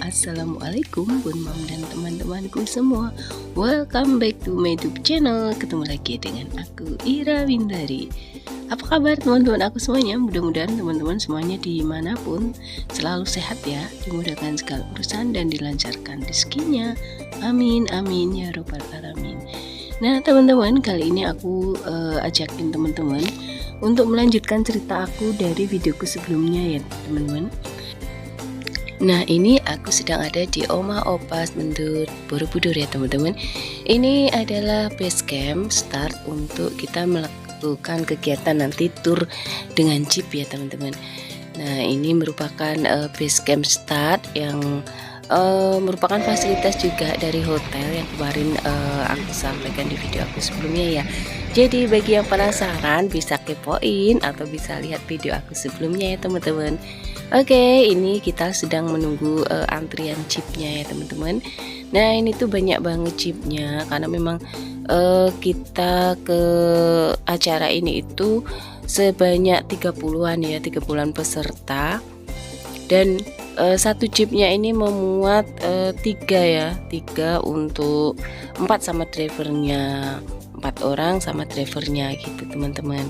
Assalamualaikum Bun Mam dan teman-temanku semua. Welcome back to my YouTube channel. Ketemu lagi dengan aku, Ira Windari. Apa kabar teman-teman aku semuanya? Mudah-mudahan teman-teman semuanya dimanapun selalu sehat ya, dimudahkan segala urusan dan dilancarkan rezekinya. Amin amin ya robbal alamin. Nah teman-teman, kali ini aku ajakin teman-teman untuk melanjutkan cerita aku dari videoku sebelumnya ya teman-teman. Nah ini aku sedang ada di Oma Opas Mendut Borobudur ya teman-teman. Ini adalah base camp start untuk kita melakukan kegiatan nanti tour dengan jeep ya teman-teman. Nah ini merupakan base camp start yang merupakan fasilitas juga dari hotel yang kemarin aku sampaikan di video aku sebelumnya ya. Jadi bagi yang penasaran bisa kepoin atau bisa lihat video aku sebelumnya ya teman-teman. Oke, ini kita sedang menunggu antrian jeepnya ya teman-teman. Nah ini tuh banyak banget jeepnya karena memang kita ke acara ini itu sebanyak 30-an ya, 30-an peserta. Dan satu jeepnya ini memuat 3 untuk 4 sama drivernya, 4 orang sama drivernya gitu teman-teman.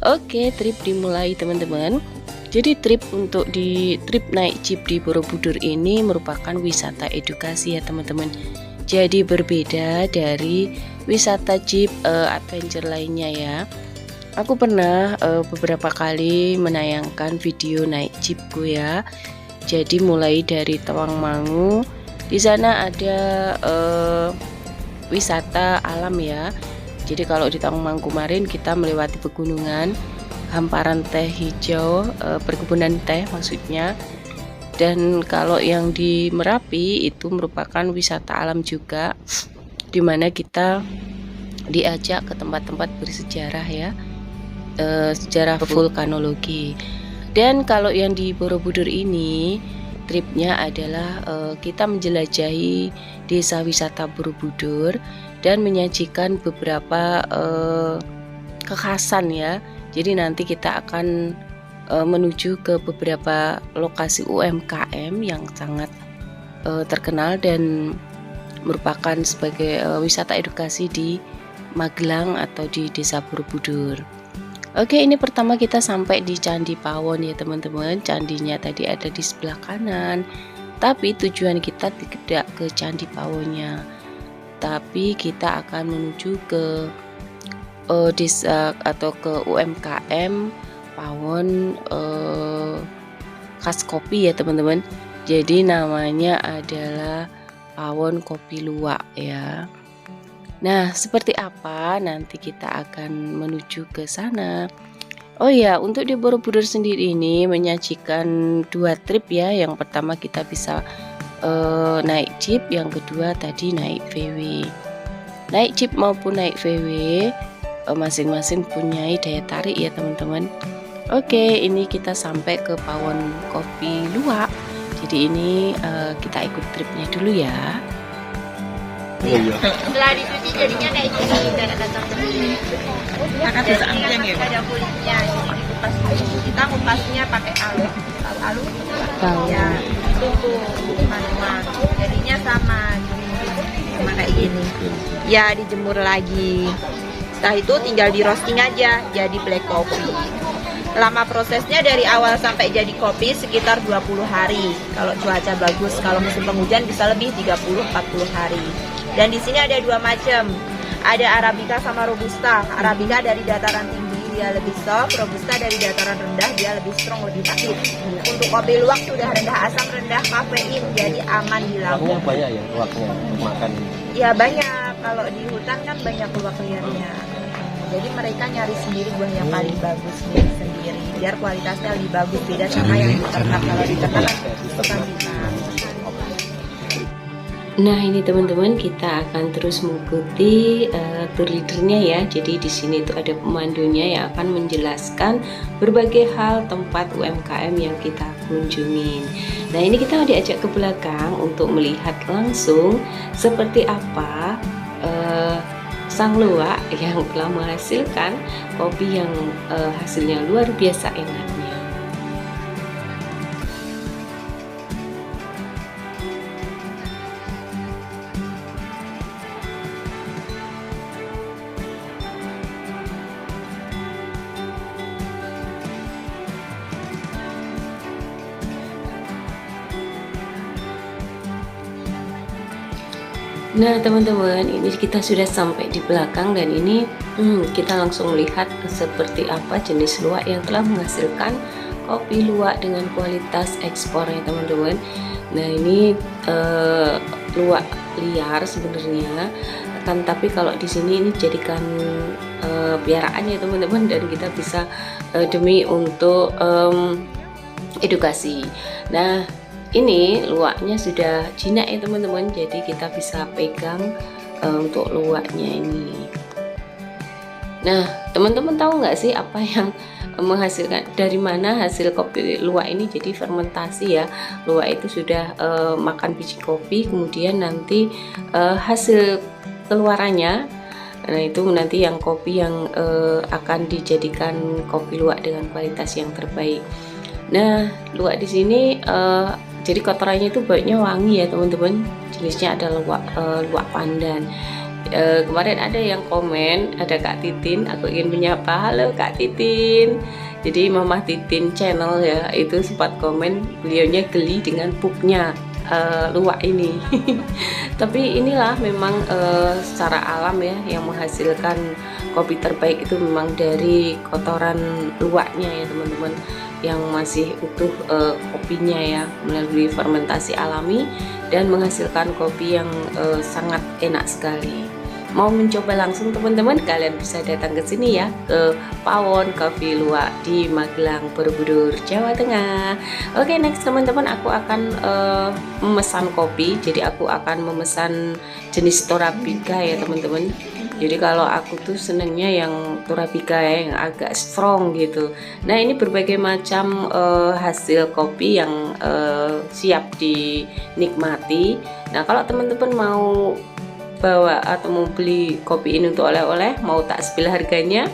Oke, trip dimulai teman-teman. Jadi trip naik jeep di Borobudur ini merupakan wisata edukasi ya teman-teman. Jadi berbeda dari wisata jeep adventure lainnya ya. Aku pernah beberapa kali menayangkan video naik jeepku ya. Jadi mulai dari Tawangmangu, di sana ada wisata alam ya. Jadi kalau di Tawangmangu kemarin kita melewati pegunungan, hamparan teh hijau, perkebunan teh maksudnya. Dan kalau yang di Merapi itu merupakan wisata alam juga, dimana kita diajak ke tempat-tempat bersejarah ya, sejarah vulkanologi. Dan kalau yang di Borobudur ini tripnya adalah kita menjelajahi desa wisata Borobudur dan menyajikan beberapa kekhasan ya. Jadi nanti kita akan menuju ke beberapa lokasi UMKM yang sangat terkenal dan merupakan sebagai wisata edukasi di Magelang atau di desa Borobudur. Oke, ini pertama kita sampai di Candi Pawon ya teman-teman. Candinya tadi ada di sebelah kanan. Tapi tujuan kita tidak ke Candi Pawonnya, tapi kita akan menuju ke desa atau ke UMKM Pawon khas kopi ya teman-teman. Jadi namanya adalah Pawon Kopi Luwak ya. Nah seperti apa nanti kita akan menuju ke sana. Oh ya, untuk di Borobudur sendiri ini menyajikan 2 trip ya. Yang pertama kita bisa naik jeep, yang kedua tadi naik VW. Naik jeep maupun naik VW masing-masing punya daya tarik ya teman-teman. Oke, ini kita sampai ke Pawon Kopi Luwak. Jadi ini kita ikut tripnya dulu ya. Setelah dicuci jadinya kayak gini, dan ada sambelnya. Ada kulitnya, jadi dikupas dulu. Kita kupasnya pakai alu ya, tunggu manual. Jadinya sama kayak gini. Ya dijemur lagi. Setelah itu tinggal di roasting aja jadi black coffee. Lama prosesnya dari awal sampai jadi kopi sekitar 20 hari. Kalau cuaca bagus, kalau musim penghujan bisa lebih 30-40 hari. Dan di sini ada 2 macam. Ada Arabica sama Robusta. Arabica dari dataran tinggi dia lebih soft, Robusta dari dataran rendah dia lebih strong, lebih pahit. Untuk kopi luwak sudah rendah asam, rendah kafein, jadi aman di lambung. Banyak ya luwaknya untuk makan? Ya banyak. Kalau di hutan kan banyak luwak liarnya. Jadi mereka nyari sendiri buah yang paling bagus sendiri, biar kualitasnya lebih bagus, beda sama yang diternak. Kalau diternak kan Nah ini teman-teman, kita akan terus mengikuti tour leadernya ya. Jadi di sini itu ada pemandunya yang akan menjelaskan berbagai hal tempat UMKM yang kita kunjungin. Nah ini kita diajak ke belakang untuk melihat langsung seperti apa sang luwak yang telah menghasilkan kopi yang hasilnya luar biasa enaknya. Nah teman-teman, ini kita sudah sampai di belakang dan ini kita langsung lihat seperti apa jenis luwak yang telah menghasilkan kopi luwak dengan kualitas ekspor ya teman-teman. Nah ini luwak liar sebenarnya, kan tapi kalau di sini ini jadikan piaraan ya teman-teman, dan kita bisa demi untuk edukasi. Nah ini luwaknya sudah jinak ya teman-teman, jadi kita bisa pegang untuk luwaknya ini. Nah teman-teman tahu nggak sih apa yang menghasilkan, dari mana hasil kopi luwak ini? Jadi fermentasi ya, luwak itu sudah makan biji kopi, kemudian nanti hasil keluarannya, nah itu nanti yang kopi yang akan dijadikan kopi luwak dengan kualitas yang terbaik. Nah luwak di sini jadi kotorannya itu baunya wangi ya teman-teman, jenisnya adalah luwak pandan. Kemarin ada yang komen, ada Kak Titin, aku ingin menyapa, halo Kak Titin. Jadi Mama Titin channel ya, itu sempat komen beliaunya geli dengan pupnya luwak ini. Tapi inilah memang secara alam ya, yang menghasilkan kopi terbaik itu memang dari kotoran luwaknya ya teman-teman, yang masih utuh kopinya ya, melalui fermentasi alami dan menghasilkan kopi yang sangat enak sekali. Mau mencoba langsung teman-teman, kalian bisa datang ke sini ya, ke Pawon Coffee Luwak di Magelang, Borobudur, Jawa Tengah. Oke, next teman-teman, aku akan memesan kopi. Jadi aku akan memesan jenis Torabika ya teman-teman. Jadi kalau aku tuh senengnya yang Torabika ya, yang agak strong gitu. Nah ini berbagai macam hasil kopi yang siap dinikmati. Nah kalau teman-teman mau bawa atau mau beli kopi ini untuk oleh-oleh, mau tak spill harganya.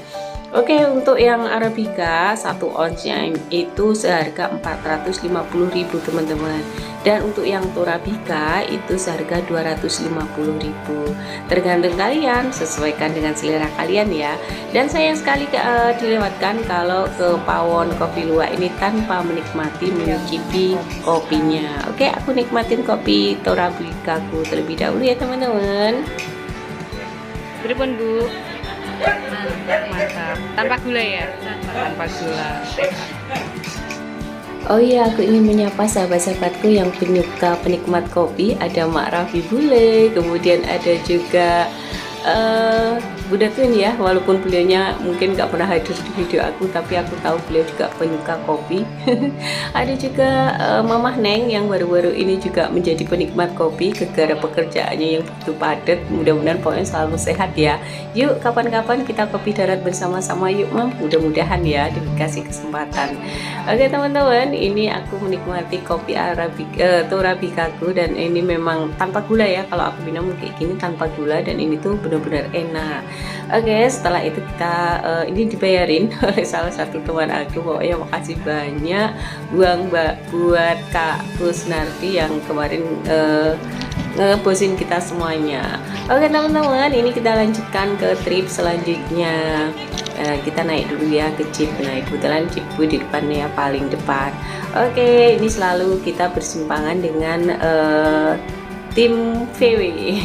Oke, untuk yang Arabica 1 onsnya itu seharga 450.000 teman-teman, dan untuk yang Torabika itu seharga 250.000. Tergantung kalian, sesuaikan dengan selera kalian ya. Dan sayang sekali dilewatkan kalau ke Pawon Coffee Luwak ini tanpa menikmati, mencicipi kopinya. Oke, aku nikmatin kopi Torabika aku terlebih dahulu ya teman-teman. Beripun Bu? Mantap, tanpa gula ya? Tanpa gula. Oh iya, aku ingin menyapa sahabat-sahabatku yang penyuka penikmat kopi. Ada Mak Raffi Bule, kemudian ada juga Bunda Twin ya, walaupun beliaunya mungkin gak pernah hadir di video aku, tapi aku tahu beliau juga penyuka kopi. Ada juga Mamah Neng yang baru-baru ini juga menjadi penikmat kopi gara pekerjaannya yang begitu padat. Mudah-mudahan pokoknya selalu sehat ya. Yuk kapan-kapan kita kopi darat bersama-sama yuk Mam, mudah-mudahan ya dikasih kesempatan. Oke teman-teman, ini aku menikmati kopi Torabika aku, dan ini memang tanpa gula ya. Kalau aku minum kayak gini tanpa gula, dan ini tuh benar-benar enak. Oke, setelah itu kita ini dibayarin oleh salah satu teman aku. Pokoknya makasih banyak buat Kak Kusnarti yang kemarin ngebosin kita semuanya. Oke teman-teman, ini kita lanjutkan ke trip selanjutnya. Kita naik dulu ya ke jeep. Nah kebetulan jeepku di depannya ya, paling depan. Oke, ini selalu kita bersimpangan dengan tim VW.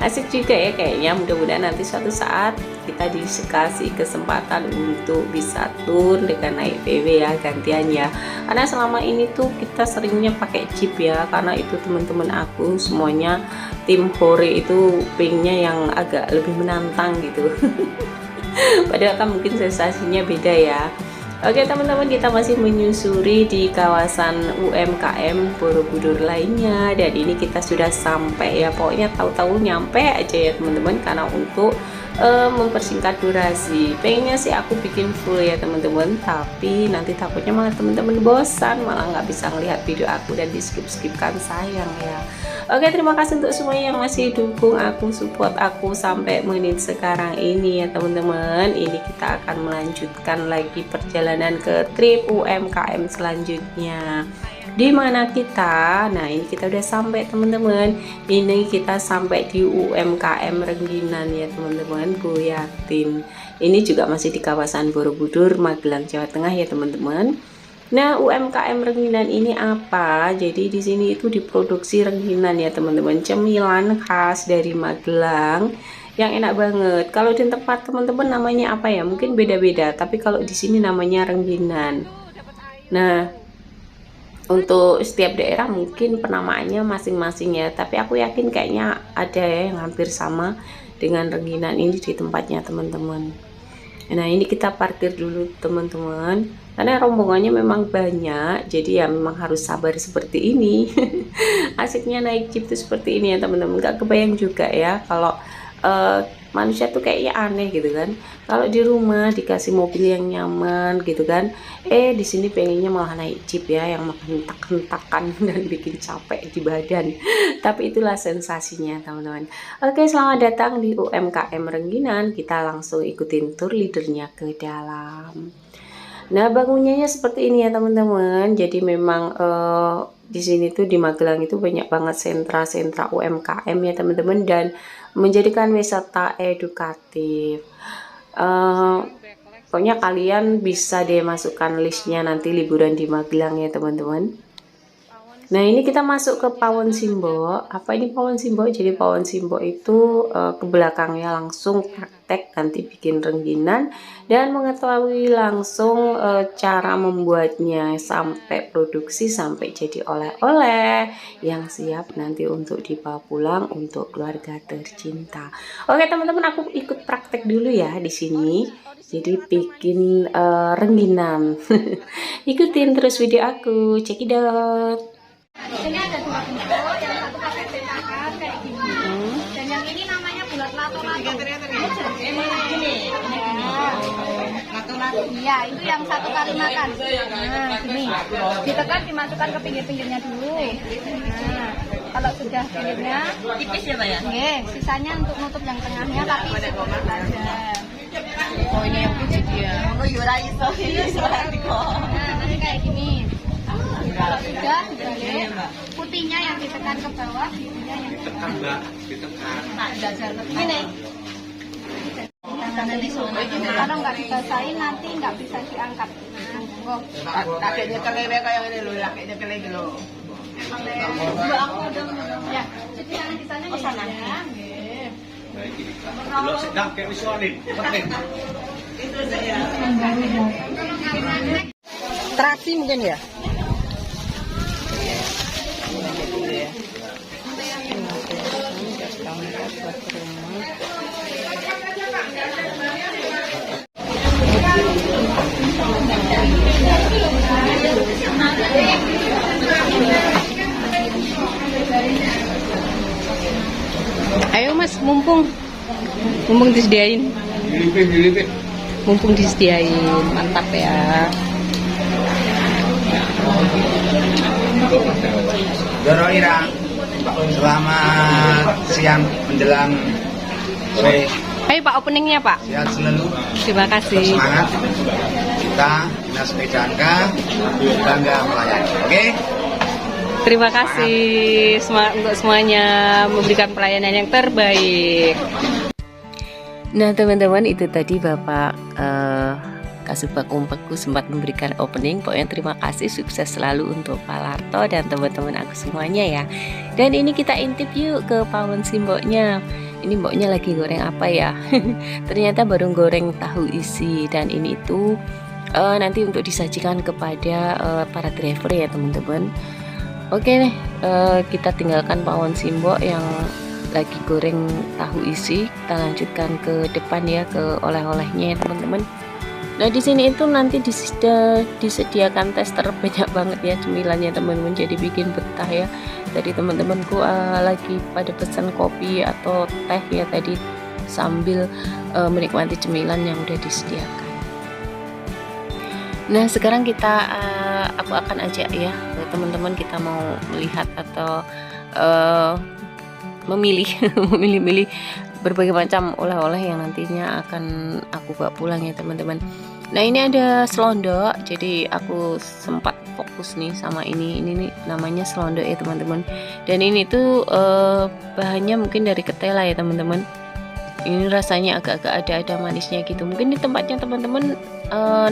Asik juga ya kayaknya. Mudah-mudahan nanti suatu saat kita dikasih kesempatan untuk bisa tur dengan naik VW ya, gantian ya. Karena selama ini tuh kita seringnya pakai jeep ya, karena itu teman-teman aku semuanya tim Hore itu pengennya yang agak lebih menantang gitu. Padahal kan mungkin sensasinya beda ya. Oke teman-teman, kita masih menyusuri di kawasan UMKM Borobudur lainnya, dan ini kita sudah sampai ya. Pokoknya tahu-tahu nyampe aja ya teman-teman, karena untuk mempersingkat durasi. Pengennya sih aku bikin full ya teman-teman, tapi nanti takutnya malah teman-teman bosan, malah nggak bisa ngelihat video aku dan di skip-skipkan, sayang ya. Oke, terima kasih untuk semuanya yang masih dukung aku, support aku sampai menit sekarang ini ya teman-teman. Ini kita akan melanjutkan lagi perjalanan ke trip UMKM selanjutnya. Di mana kita? Nah, ini kita udah sampai teman-teman. Ini kita sampai di UMKM Rengginan ya teman-teman, Bu Yatin. Ini juga masih di kawasan Borobudur, Magelang, Jawa Tengah ya teman-teman. Nah, UMKM rengginan ini apa? Jadi di sini itu diproduksi rengginan ya teman-teman, cemilan khas dari Magelang yang enak banget. Kalau di tempat teman-teman namanya apa ya? Mungkin beda-beda, tapi kalau di sini namanya rengginan. Nah, untuk setiap daerah mungkin penamaannya masing-masing ya, tapi aku yakin kayaknya ada ya yang hampir sama dengan rengginan ini di tempatnya teman-teman. Nah, ini kita parkir dulu teman-teman, karena rombongannya memang banyak, jadi ya memang harus sabar seperti ini. Asiknya naik jeep tuh seperti ini ya teman-teman. Gak kebayang juga ya kalau manusia tuh kayaknya aneh gitu kan, kalau di rumah dikasih mobil yang nyaman gitu kan, di sini pengennya malah naik jeep ya yang hentak-hentakan dan bikin capek di badan. Tapi itulah sensasinya teman-teman. Oke, selamat datang di UMKM Rengginan. Kita langsung ikutin tour leadernya ke dalam. Nah, bangunannya seperti ini ya teman-teman. Jadi memang di sini tuh di Magelang itu banyak banget sentra-sentra UMKM ya teman-teman, dan menjadikan wisata edukatif. Pokoknya kalian bisa deh masukkan listnya nanti liburan di Magelang ya teman-teman. Nah, ini kita masuk ke Pawon Simbok. Apa ini Pawon Simbok? Jadi Pawon Simbok itu ke belakangnya langsung praktek nanti bikin rengginan dan mengetahui langsung cara membuatnya sampai produksi sampai jadi oleh-oleh yang siap nanti untuk dibawa pulang untuk keluarga tercinta. Oke teman-teman, aku ikut praktek dulu ya di sini. Jadi bikin rengginan. Ikutin terus video aku, check it out. Ini ada dua bentuk, yang satu pakai cetakan kayak gini, dan yang ini namanya bulat lato-lato. Ini lato-lato. Iya, itu yang satu kali makan. Nah, gini, ditekan dimasukkan ke pinggir-pinggirnya dulu. Nah, kalau sudah pinggirnya tipis ya Pak ya? Nggih, sisanya untuk nutup yang tengahnya tapi sedikit saja. Oh, ini yang kecil ya. Oh, yura iso. Nah, nanti kayak gini. Kalau sudah dibalik, putihnya yang ditekan ke bawah, putihnya yang ditekan Mbak, ditekan. Nah, gini. Kalau nggak dibasahin nanti nggak bisa diangkat. Nah, kakeknya kelele kayak ini loh, kakeknya kelele loh. Mbak aku udah ya, cuci tangan di sana. Oh sana. Belum sedang kayak visualin. Itu saya. Terasi mungkin ya. Ayo Mas, mumpung disediain. Mumpung disediain, mantap ya. Doro Ira, selamat siang menjelang sore. Ayo Pak, openingnya Pak. Sehat selalu. Terima kasih. Semangat. Kita Dinas PDANK bangga melayani. Oke? Terima kasih untuk semuanya memberikan pelayanan yang terbaik. Nah teman-teman, itu tadi Bapak Kasubag Umpekku sempat memberikan opening. Pokoknya terima kasih, sukses selalu untuk Pak Larto dan teman-teman aku semuanya ya. Dan ini kita intip yuk ke Pawon Simboknya. Ini mboknya lagi goreng apa ya? Ternyata baru goreng tahu isi, dan ini itu nanti untuk disajikan kepada para driver ya teman-teman. Oke nih, kita tinggalkan Pawon Simbok yang lagi goreng tahu isi. Kita lanjutkan ke depan ya, ke oleh-olehnya ya teman-teman. Nah di sini itu nanti disediakan tester banyak banget ya cemilannya teman-teman, jadi bikin betah ya. Tadi teman-temanku lagi pada pesan kopi atau teh ya tadi sambil menikmati cemilan yang udah disediakan. Nah sekarang aku akan ajak ya teman-teman, kita mau melihat atau memilih berbagai macam oleh-oleh yang nantinya akan aku bawa pulang ya teman-teman. Nah ini ada selondok, jadi aku sempat fokus nih sama ini nih namanya selondok ya teman-teman. Dan ini tuh bahannya mungkin dari ketela ya teman-teman. ini rasanya agak-agak ada manisnya gitu. Mungkin di tempatnya teman-teman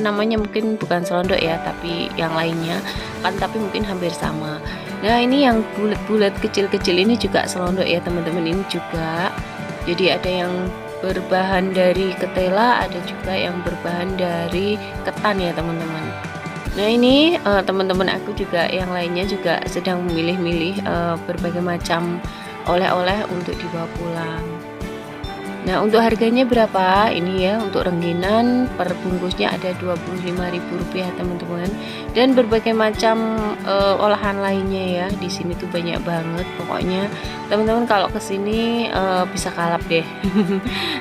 namanya mungkin bukan selondok ya, tapi yang lainnya kan, tapi mungkin hampir sama. Nah ini yang bulat-bulat kecil-kecil ini juga selondok ya teman-teman, ini juga. Jadi ada yang berbahan dari ketela, ada juga yang berbahan dari ketan ya teman-teman. Nah ini teman-teman aku juga yang lainnya juga sedang memilih-milih berbagai macam oleh-oleh untuk dibawa pulang. Nah untuk harganya berapa ini ya, untuk rengginan per bungkusnya ada Rp25.000 teman-teman, dan berbagai macam olahan lainnya ya. Di sini tuh banyak banget pokoknya teman-teman, kalau kesini bisa kalap deh.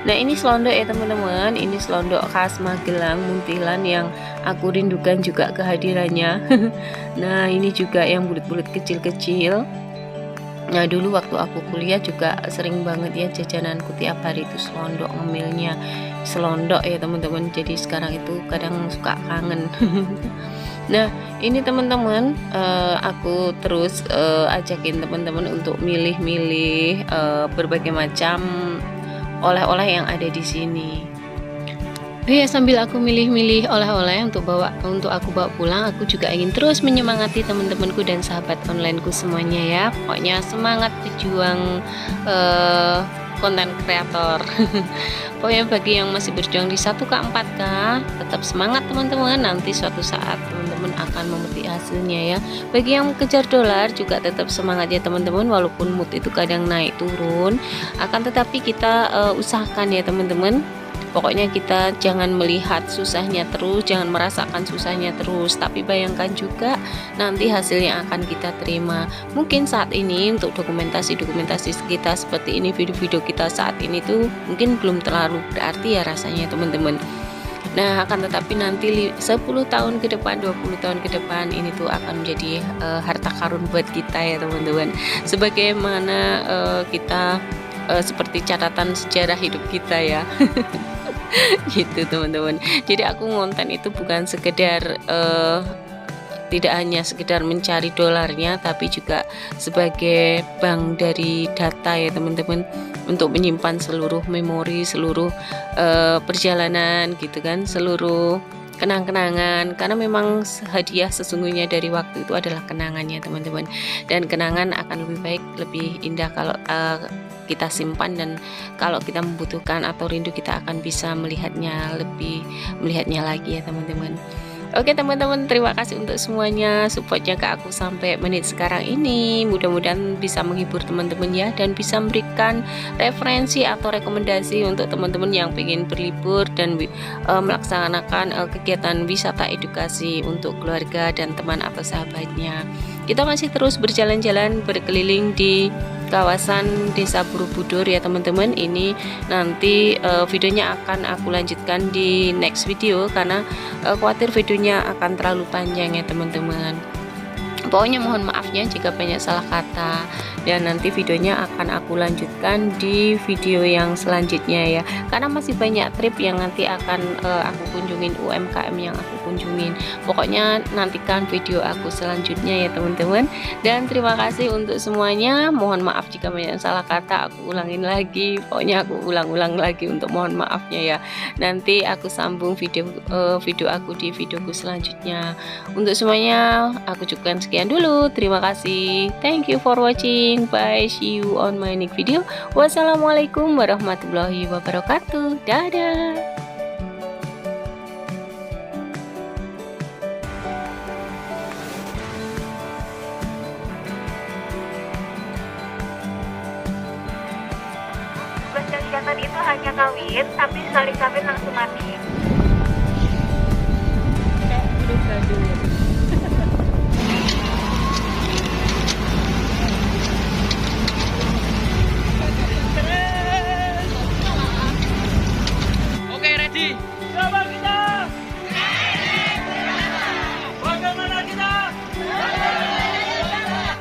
Nah ini selondok ya teman-teman, ini selondok khas Magelang Muntilan yang aku rindukan juga kehadirannya. Nah ini juga yang bulat-bulat kecil-kecil. Nah dulu waktu aku kuliah juga sering banget ya jajananku tiap hari itu selondok, ngemilnya selondok ya teman-teman. Jadi sekarang itu kadang suka kangen. Nah ini teman-teman, aku terus ajakin teman-teman untuk milih-milih berbagai macam oleh-oleh yang ada di sini. Ya sambil aku milih-milih oleh-oleh untuk aku bawa pulang, aku juga ingin terus menyemangati teman-temanku dan sahabat onlineku semuanya ya. Pokoknya semangat berjuang konten kreator. Pokoknya bagi yang masih berjuang di 1K 4K, tetap semangat teman-teman. Nanti suatu saat teman-teman akan memetik hasilnya ya. Bagi yang mengejar dolar juga tetap semangat ya teman-teman. Walaupun mood itu kadang naik turun, akan tetapi kita usahakan ya teman-teman. Pokoknya kita jangan melihat susahnya terus, jangan merasakan susahnya terus, tapi bayangkan juga nanti hasil yang akan kita terima. Mungkin saat ini untuk dokumentasi kita seperti ini, video-video kita saat ini tuh mungkin belum terlalu berarti ya rasanya teman-teman. Nah akan tetapi nanti 10 tahun ke depan, 20 tahun ke depan ini tuh akan menjadi harta karun buat kita ya teman-teman. Sebagaimana kita seperti catatan sejarah hidup kita ya. Gitu teman-teman. Jadi aku ngonten itu bukan sekedar tidak hanya sekedar mencari dolarnya, tapi juga sebagai bank dari data ya teman-teman, untuk menyimpan seluruh memori, seluruh perjalanan gitu kan, seluruh kenang-kenangan, karena memang hadiah sesungguhnya dari waktu itu adalah kenangannya teman-teman, dan kenangan akan lebih baik, lebih indah kalau kita simpan, dan kalau kita membutuhkan atau rindu kita akan bisa melihatnya lagi ya teman-teman. Oke teman-teman, terima kasih untuk semuanya supportnya ke aku sampai menit sekarang ini. Mudah-mudahan bisa menghibur teman-teman ya, dan bisa memberikan referensi atau rekomendasi untuk teman-teman yang ingin berlibur dan melaksanakan kegiatan wisata edukasi untuk keluarga dan teman atau sahabatnya. Kita masih terus berjalan-jalan berkeliling di kawasan Desa Borobudur ya teman-teman. Ini nanti videonya akan aku lanjutkan di next video, karena khawatir videonya akan terlalu panjang ya teman-teman. Pokoknya mohon maafnya jika banyak salah kata, dan nanti videonya akan aku lanjutkan di video yang selanjutnya ya, karena masih banyak trip yang nanti akan aku kunjungin, UMKM yang aku kunjungin. Pokoknya nantikan video aku selanjutnya ya teman-teman. Dan terima kasih untuk semuanya. Mohon maaf jika banyak salah kata, aku ulangin lagi. Pokoknya aku ulang-ulang lagi untuk mohon maafnya ya. Nanti aku sambung video aku di videoku selanjutnya. Untuk semuanya aku cukupkan sekian dulu. Terima kasih. Thank you for watching. Bye. See you on my next video. Wassalamualaikum warahmatullahi wabarakatuh. Dadah. Ikatan itu hanya kawin, tapi sekali kawin langsung mati. Kayak udah